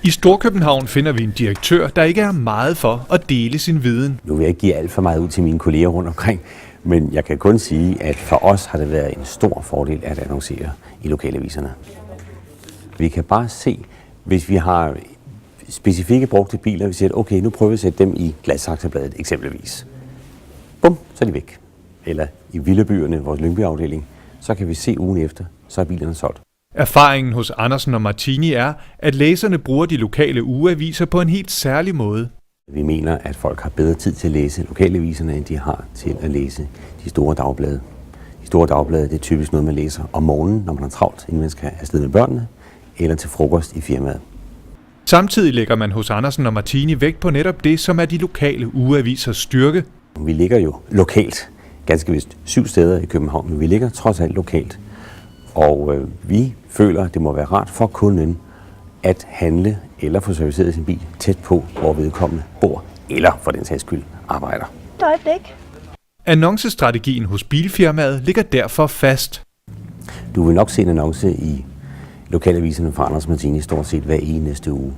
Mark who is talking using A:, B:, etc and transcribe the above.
A: I Storkøbenhavn finder vi en direktør, der ikke er meget for at dele sin viden.
B: Nu vil jeg ikke give alt for meget ud til mine kolleger rundt omkring, men jeg kan kun sige, at for os har det været en stor fordel at annoncere i lokalaviserne. Vi kan bare se, hvis vi har specifikke brugte biler, vi siger, okay, nu prøver vi at sætte dem i Gladsaxe-bladet eksempelvis. Bum, så er de væk. Eller i Villebyerne, vores Lyngby-afdeling, så kan vi se ugen efter, så er bilerne solgt.
A: Erfaringen hos Andersen og Martini er, at læserne bruger de lokale ugeaviser på en helt særlig måde.
B: Vi mener, at folk har bedre tid til at læse lokalaviserne, end de har til at læse de store dagblade. De store dagblade, det er typisk noget, man læser om morgenen, når man har travlt, inden man skal afsted med børnene, eller til frokost i firmaet.
A: Samtidig lægger man hos Andersen og Martini vægt på netop det, som er de lokale ugeavisers styrke.
B: Vi ligger jo lokalt, ganske vist 7 steder i København, men vi ligger trods alt lokalt. Og vi føler, at det må være rart for kunden at handle eller få serviceret sin bil tæt på, hvor vedkommende bor, eller for den sags skyld arbejder.
C: Et øjeblik.
A: Annoncestrategien hos bilfirmaet ligger derfor fast.
B: Du vil nok se en annonce i lokalaviserne fra Andersen og Martini stort set hver eneste uge.